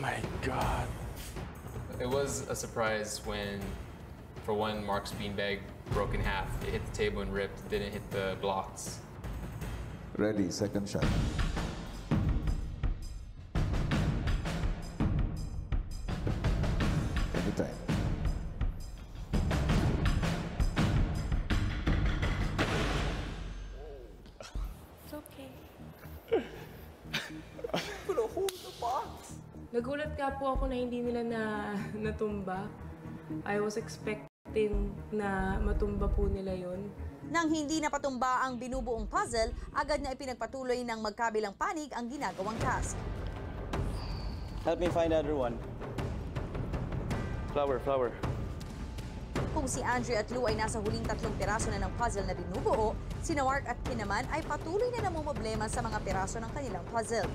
my God. It was a surprise when, for one, Mark's beanbag broke in half. It hit the table and ripped, didn't hit the blocks. Ready, second shot. Anytime. It's okay. Put a hole in the box. Nagulat nga po ako na hindi nila natumba. I was expecting na matumba po nila yon. Nang hindi napatumba ang binubuong puzzle, agad na ipinagpatuloy ng magkabilang panig ang ginagawang task. Help me find the other one. Flower. Kung si Andre at Lou ay nasa huling 3 piraso na ng puzzle na binubuo, si Mark at Kim naman ay patuloy na namumblema sa mga piraso ng kanilang puzzle.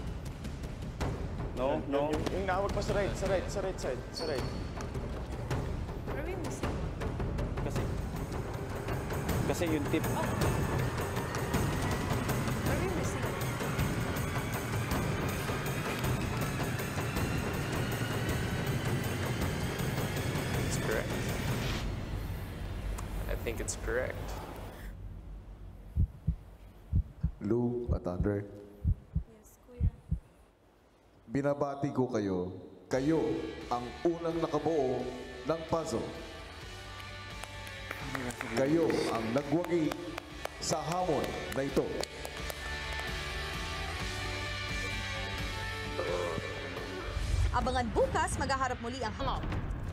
No. Yung nawag pa sa right side. Are we missing? Kasi yung tip. Are we missing? It's correct. I think it's correct. Lou at Andre, Yes, kuya. binabati ko kayo. Kayo ang unang nakabuo ng puzzle. Kayo ang nagwagi sa hamon na ito. Abangan bukas, maghaharap muli ang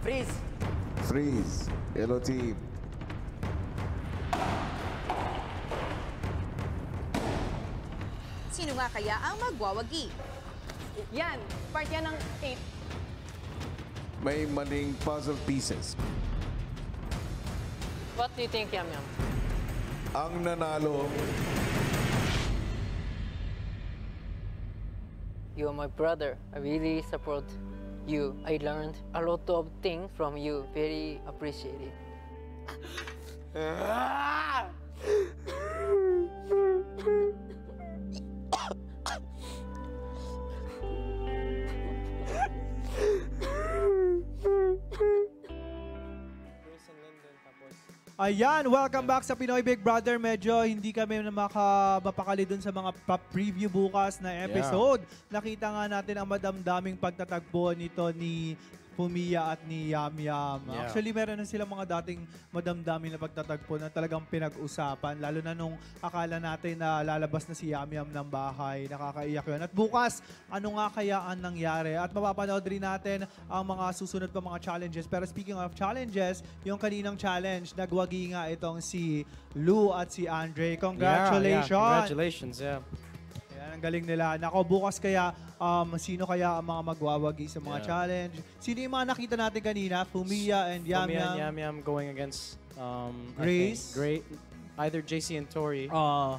Freeze. Hello team. Sino nga kaya ang magwawagi? Yan, part yan ng 8. May maling puzzle pieces. What do you think, Yam Yam? Ang nanalo, You are my brother. I really support you. I learned a lot of things from you. Very appreciated. Ayan, welcome back sa Pinoy Big Brother. Medyo hindi kami mapakali dun sa mga preview bukas na episode. Nakita nga natin ang madamdaming pagtatagpo nito ni Fumiya at ni Yam Yam. Actually, meron na silang mga dating madamdamin na pagtatagpo na talagang pinag-usapan. Lalo na nung akala natin na lalabas na si Yam Yam ng bahay. Nakakaiyak yun. At bukas, ano nga kaya ang nangyari? At mapapanood rin natin ang mga susunod pa mga challenges. Pero speaking of challenges, yung kaninang challenge, nagwagi nga itong si Lou at si Andre. Congratulations! Congratulations, yeah. Ang galing nila. Nako, bukas kaya, sino kaya ang mga magwawagi sa mga challenge? Sino yung mga nakita natin kanina? Fumiya and Yam Yam. Fumiya and Yam Yam going against Grace. Either JC and Tori.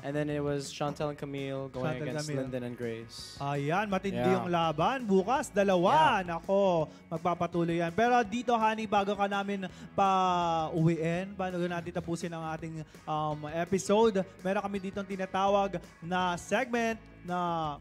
And then it was Chantel and Camille going against Lyndon and Grace. Ayan, matindi yung laban. Bukas, dalawa. Nako, magpapatuloy yan. Pero dito, Honey, bago ka namin pa-uwiin, bago natin tapusin ang ating episode, meron kami dito tinatawag na segment na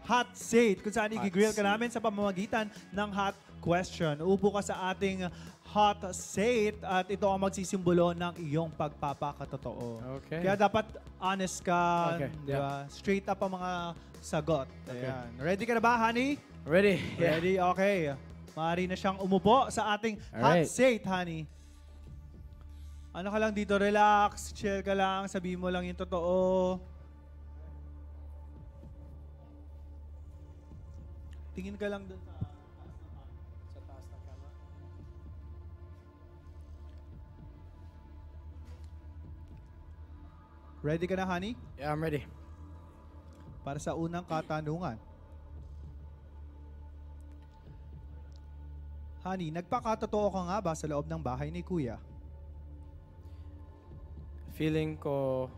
Hot Seat, kung saan i-grill ka namin sa pamamagitan ng hot question. Upo ka sa ating hot seat at ito ang magsisimbolo ng iyong pagpapakatotoo. Okay. Kaya dapat honest ka, Okay. diba? Straight up ang mga sagot. Ayan. Ready ka na ba, Honey? Ready? Ready? Okay. Maaari na siyang umupo sa ating hot seat, Honey. Ano ka lang dito, relax, chill ka lang, sabihin mo lang yung totoo. Tingin ka lang doon sa taas ng kama. Ready ka na, Honey? Yeah, I'm ready. Para sa unang katanungan. Honey, nagpakatotoo ka nga ba sa loob ng bahay ni Kuya? Feeling ko,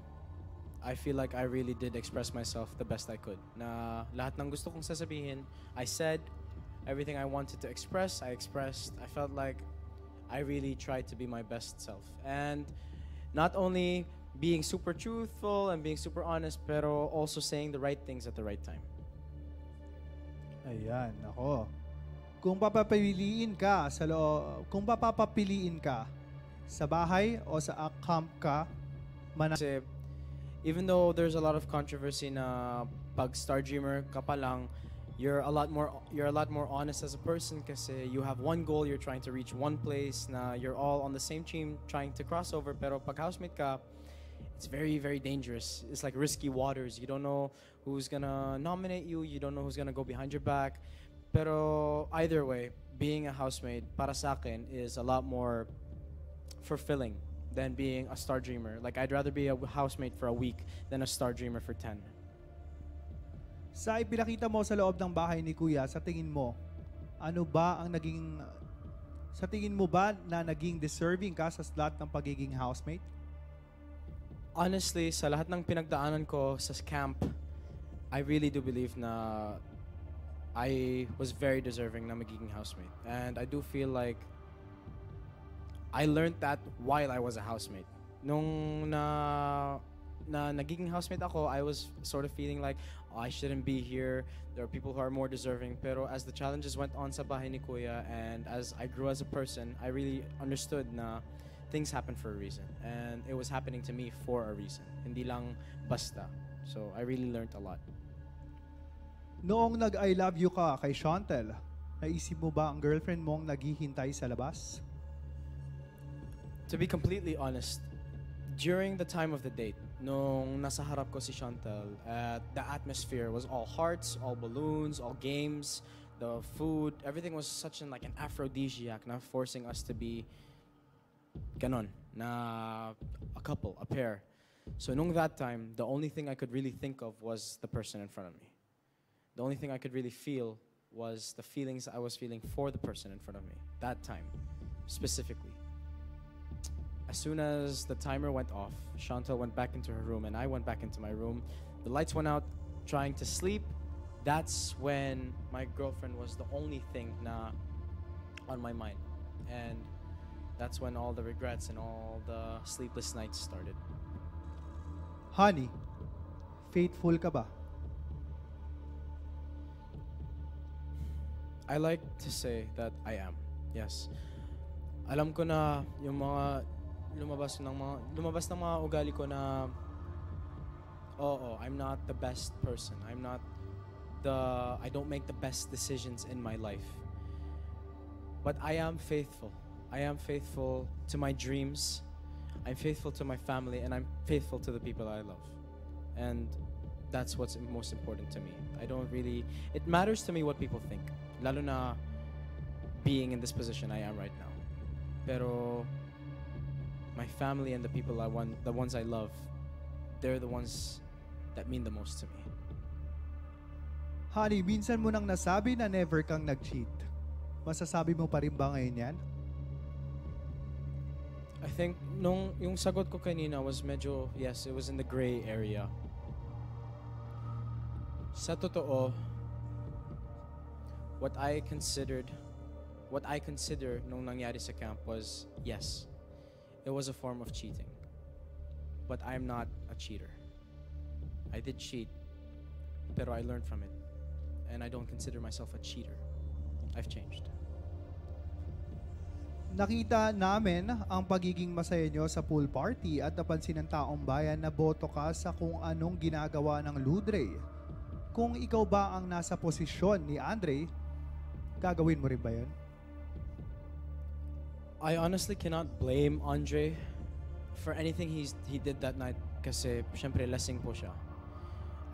I feel like I really did express myself the best I could. Na lahat ng gusto kong sasabihin, I said. Everything I wanted to express, I expressed. I felt like I really tried to be my best self. And not only being super truthful and being super honest, pero also saying the right things at the right time. Ayan, ako. Kung papapiliin ka sa bahay o sa camp ka, Kasi even though there's a lot of controversy na pag Star Dreamer ka pa lang, you're a lot more honest as a person kasi you have one goal, you're trying to reach one place na you're all on the same team trying to cross over. Pero pag housemate ka, it's very, very dangerous. It's like risky waters. You don't know who's gonna nominate you. You don't know who's gonna go behind your back. Pero either way, being a housemate para sa akin is a lot more fulfilling than being a Star Dreamer. Like I'd rather be a housemate for a week than a Star Dreamer for 10. sa ipinakita mo sa loob ng bahay ni Kuya, sa tingin mo, sa tingin mo ba na naging deserving ka sa slot ng pagiging housemate? Honestly, sa lahat ng pinagdaanan ko sa camp, I really do believe na I was very deserving na magiging housemate. And I do feel like I learned that while I was a housemate. Nung na nagiging housemate ako, I was sort of feeling like, oh, I shouldn't be here. There are people who are more deserving. Pero as the challenges went on sa bahay ni Kuya and as I grew as a person, I really understood na things happen for a reason. And it was happening to me for a reason. Hindi lang basta. So I really learned a lot. Noong nag-I love you ka kay Chantel, naisip mo ba ang girlfriend mong naghihintay sa labas? To be completely honest, during the time of the date, nung nasa harap ko si Chantel, the atmosphere was all hearts, all balloons, all games, the food, everything was such like an aphrodisiac na forcing us to be ganon, na a couple, a pair. So nung that time, the only thing I could really think of was the person in front of me. The only thing I could really feel was the feelings I was feeling for the person in front of me, that time, specifically. As soon as the timer went off, Chantel went back into her room and I went back into my room. The lights went out, trying to sleep. That's when my girlfriend was the only thing na on my mind. And that's when all the regrets and all the sleepless nights started. Honey, faithful ka ba? I like to say that I am, yes. Alam ko na yung mga lumabas ng mga ugali ko na I'm not the best person. I don't make the best decisions in my life. But I am faithful. I am faithful to my dreams. I'm faithful to my family and I'm faithful to the people I love. And that's what's most important to me. It matters to me what people think. Lalo na being in this position I am right now. Pero my family and the people the ones I love, they're the ones that mean the most to me. Honey, minsan mo nang nasabi na never kang nag-cheat. Masasabi mo pa rin ba ngayon yan? I think yung sagot ko kanina was medyo, yes, it was in the gray area. Sa totoo, what I consider nung nangyari sa camp was, yes, it was a form of cheating. But I'm not a cheater. I did cheat, pero I learned from it. And I don't consider myself a cheater. I've changed. Nakita namin ang pagiging masaya nyo sa pool party at napansin ng taong bayan na boto ka sa kung anong ginagawa ng Ludre. Kung ikaw ba ang nasa posisyon ni Andre, gagawin mo rin ba yun? I honestly cannot blame Andre for anything he did that night kasi syempre lasing po siya.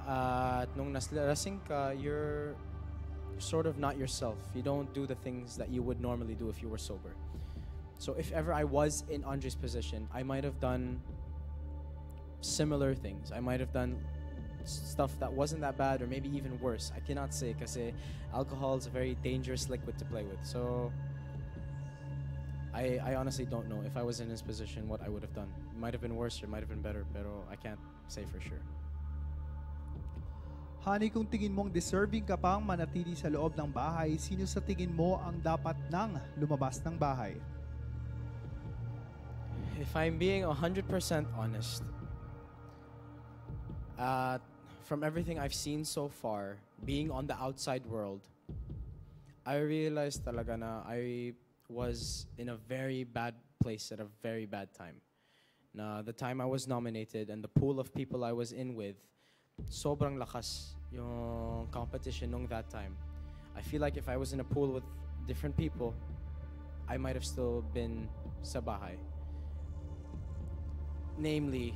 At nung lasing ka, you're sort of not yourself. You don't do the things that you would normally do if you were sober. So if ever I was in Andre's position, I might have done similar things. I might have done stuff that wasn't that bad or maybe even worse. I cannot say kasi alcohol is a very dangerous liquid to play with. So I honestly don't know if I was in his position what I would have done. It might have been worse or it might have been better, pero I can't say for sure. Honey, kung tingin mong deserving ka pang manatili sa loob ng bahay, sino sa tingin mo ang dapat nang lumabas ng bahay? If I'm being 100% honest, from everything I've seen so far, being on the outside world, I realized talaga na I was in a very bad place at a very bad time. Na the time I was nominated and the pool of people I was in with, sobrang lakas yung competition nung that time. I feel like if I was in a pool with different people, I might have still been sa bahay. Namely,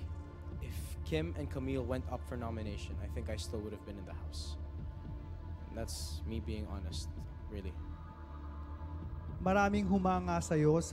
if Kim and Camille went up for nomination, I think I still would have been in the house. That's me being honest, really. Maraming humanga sa'yo sa